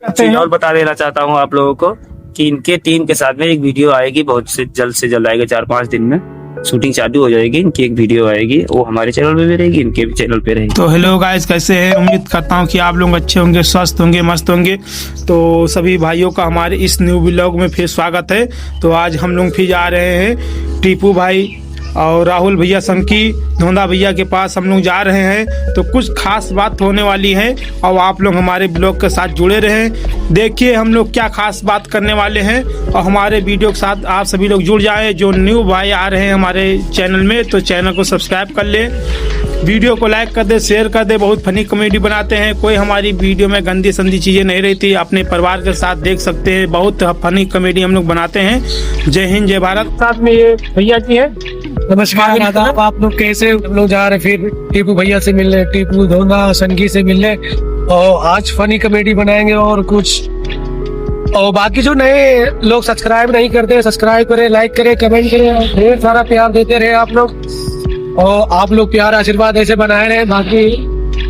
चीज और बता देना चाहता हूँ आप लोगों को कि इनके टीम के साथ में एक वीडियो आएगी, बहुत से जल्द आएगा, 4-5 दिन में शूटिंग चालू हो जाएगी। इनकी एक वीडियो आएगी, वो हमारे चैनल पे भी रहेगी, इनके भी चैनल पे रहेगी। तो हेलो गाइस, कैसे हैं? उम्मीद करता हूं कि आप लोग अच्छे होंगे, स्वस्थ होंगे, मस्त होंगे। तो सभी भाइयों का हमारे इस न्यू व्लॉग में फिर स्वागत है। तो आज हम लोग फिर जा रहे हैं टीपू भाई और राहुल भैया, संकी धोंदा भैया के पास हम लोग जा रहे हैं। तो कुछ खास बात होने वाली है और आप लोग हमारे ब्लॉग के साथ जुड़े रहें। देखिए हम लोग क्या खास बात करने वाले हैं और हमारे वीडियो के साथ आप सभी लोग जुड़ जाएं। जो न्यू भाई आ रहे हैं हमारे चैनल में तो चैनल को सब्सक्राइब कर लें, वीडियो को लाइक कर दे, शेयर कर दे। बहुत फनी कॉमेडी बनाते हैं, कोई हमारी वीडियो में गंदी संदी चीजें नहीं रहती, अपने परिवार के साथ देख सकते हैं। बहुत फनी कॉमेडी हम लोग बनाते हैं। जय हिंद, जय भारत। साथ में ये भैया जी है। नमस्कार, आदाब। आप लोग कैसे? हम लोग जा रहे फिर टीपू भैया से मिलने, टीपू धोंदा संगी से मिलने, और आज फनी कॉमेडी बनाएंगे और कुछ। और बाकी जो नए लोग सब्सक्राइब नहीं करते, सब्सक्राइब करें, लाइक करें, कमेंट करें, ढेर सारा प्यार देते रहे आप लोग। और आप लोग प्यार आशीर्वाद ऐसे बनाए रहे। बाकी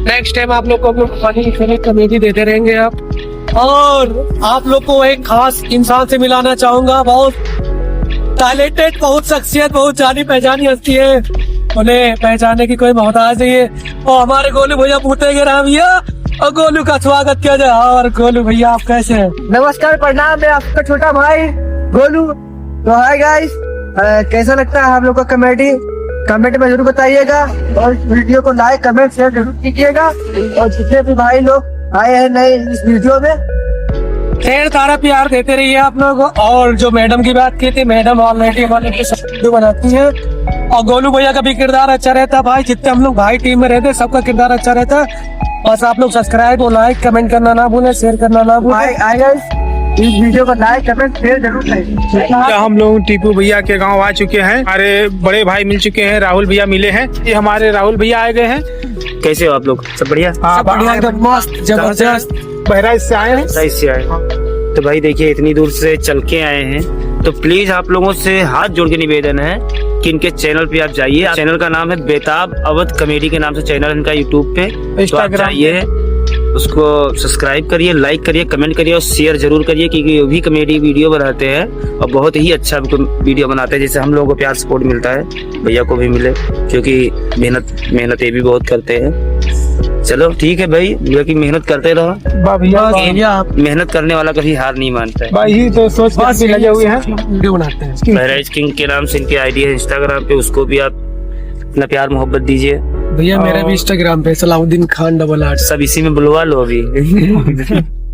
नेक्स्ट टाइम आप लोग को हम लोग फनी कॉमेडी देते रहेंगे आप। और आप लोग को एक खास इंसान से मिलाना चाहूंगा, बहुत टैलेंटेड, बहुत शख्सियत, बहुत जानी पहचानी हस्ती है। उन्हें पहचानने की कोई मोहताज नहीं है। और हमारे गोलू भैया पूछेंगे राम भैया, और गोलू का स्वागत किया जाए। और गोलू भैया आप कैसे हैं? नमस्कार, प्रणाम। मैं आपका छोटा भाई गोलू। तो हाय गाइस, कैसा लगता है हम लोग का कॉमेडी? कमेंट में जरूर बताइएगा और वीडियो को लाइक, कमेंट, शेयर जरूर कीजिएगा। और जितने भी भाई लोग आए हैं नए इस वीडियो में, ढेर सारा प्यार देते रहिए आप लोग। और जो मैडम की बात की थी, मैडम ऑलरेडी हमारे वीडियो बनाती है। और गोलू भैया का भी किरदार अच्छा रहता है भाई। जितने हम लोग भाई टीम में रहते, सबका किरदार अच्छा रहता है। बस आप लोग सब्सक्राइब और लाइक कमेंट करना ना भूलें, शेयर करना ना भूलें। इस वीडियो को लाइक, कमेंट, शेयर जरूर करें। हम लोग टीपू भैया के गांव आ चुके हैं। हमारे बड़े भाई मिल चुके हैं, राहुल भैया मिले हैं। ये हमारे राहुल भैया आए गए हैं। कैसे हो आप लोग? सब बढ़िया? हाँ, बढ़िया, एकदम मस्त, जबरदस्त। बहराइच से आए हैं। सही से आए। तो भाई देखिए, इतनी दूर से चल के आए हैं, तो प्लीज आप लोगों से हाथ जोड़ के निवेदन है कि इनके चैनल पे आप जाइए। चैनल का नाम है बेताब अवध कॉमेडी के नाम से चैनल इनका यूट्यूब पे। तो आप जाइए, उसको सब्सक्राइब करिए, लाइक करिए, कमेंट करिए और शेयर जरूर करिए, क्योंकि वो भी कॉमेडी वीडियो बनाते हैं और बहुत ही अच्छा वीडियो बनाते हैं। जैसे हम लोगों को प्यार सपोर्ट मिलता है, भैया को भी मिले, क्योंकि मेहनत ये भी बहुत करते हैं। चलो ठीक है भाई, कि मेहनत करते रहो। भैया मेहनत करने वाला कभी हार नहीं मानता है भाई। ही तो सोच के लगे हुए हैं, वीडियो बनाते हैं। बहराइच किंग के नाम से इनकी आईडी है इंस्टाग्राम पे, उसको भी आप अपना प्यार मोहब्बत दीजिए। भैया मेरा भी इंस्टाग्राम पे सलाउद्दीन खान 88। सब इसी में बुलवा लो अभी।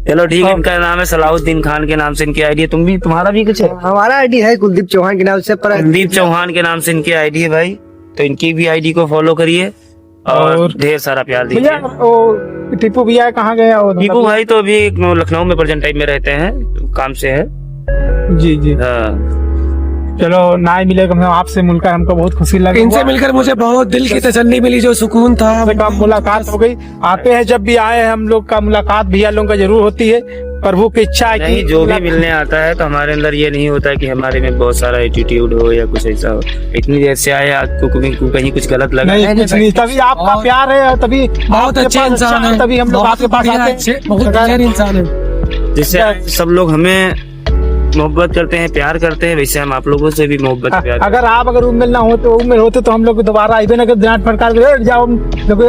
चलो ठीक है, इनका नाम है सलाउद्दीन खान के नाम से इनकी आईडी है। तुम्हारा भी कुछ है? हमारा आईडी है कुलदीप चौहान के नाम से। कुलदीप चौहान के नाम से इनकी आईडी है भाई। तो इनकी भी आईडी को फॉलो करिए और ढेर सारा प्यार दीजिए। टीपू भैया कहाँ गए? टीपू भाई तो अभी लखनऊ में प्रेजेंट टाइम में रहते हैं, काम से है। जी जी। हाँ चलो, ना ही मिलेगा, मतलब आपसे मिलकर हमको बहुत खुशी लगी। इनसे मिलकर मुझे बहुत दिल की तसल्ली मिली, जो सुकून था। मुलाकात हो गई। आते हैं जब भी आए, हम लोग का मुलाकात भैया लोगों का जरूर होती है। प्रभु की इच्छा है कि जो भी मिलने आता है तो हमारे अंदर ये नहीं होता कि हमारे में बहुत सारा एटीट्यूड हो या कुछ ऐसा हो। इतनी देर से आए, आपको कहीं कुछ गलत लगा नहीं, तभी आपका प्यार है, तभी बहुत अच्छे इंसान है, तभी हम लोग आपके पास आते हैं। बहुत अच्छे इंसान है। जिससे सब लोग हमें मोहब्बत करते हैं, प्यार करते हैं, वैसे हम आप लोगों से भी मोहब्बत प्यार। अगर उम्र ना हो तो उम्र होते तो हम लोग दोबारा आए ना, डांट फटकार जाओ।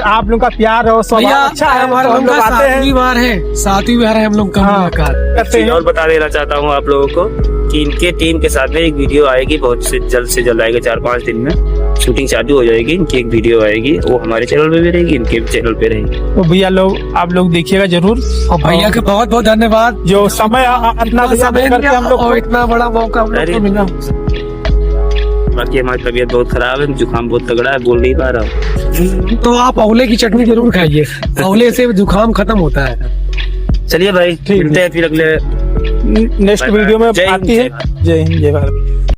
आप लोग का प्यार और स्वभाव अच्छा है, हम लोग आते हैं। सातवीं बार है हम लोग का मुलाकात करते हैं। और बता देना चाहता हूँ आप लोगों को कि इनके टीम के साथ में एक वीडियो आएगी, बहुत से जल्द आएगा, 4-5 दिन में शूटिंग चालू हो जाएगी। इनकी एक वीडियो आएगी, वो हमारे चैनल पे भी रहेगी, इनके भी चैनल पे रहेगी। तो भैया लोग, आप लोग देखिएगा जरूर। और भैया का बहुत बहुत धन्यवाद, जो समय अपना हम लोग को इतना बड़ा मौका हम लोग को मिला। बाकी हमारी तबीयत बहुत खराब है, जुकाम बहुत तगड़ा है, बोल नहीं पा रहा हूँ। तो आप आंवले की चटनी जरूर खाइए, आंवले से जुकाम खत्म होता है। चलिए भाई, मिलते हैं फिर अगले नेक्स्ट वीडियो में। आती है। जय हिंद, जय भारत।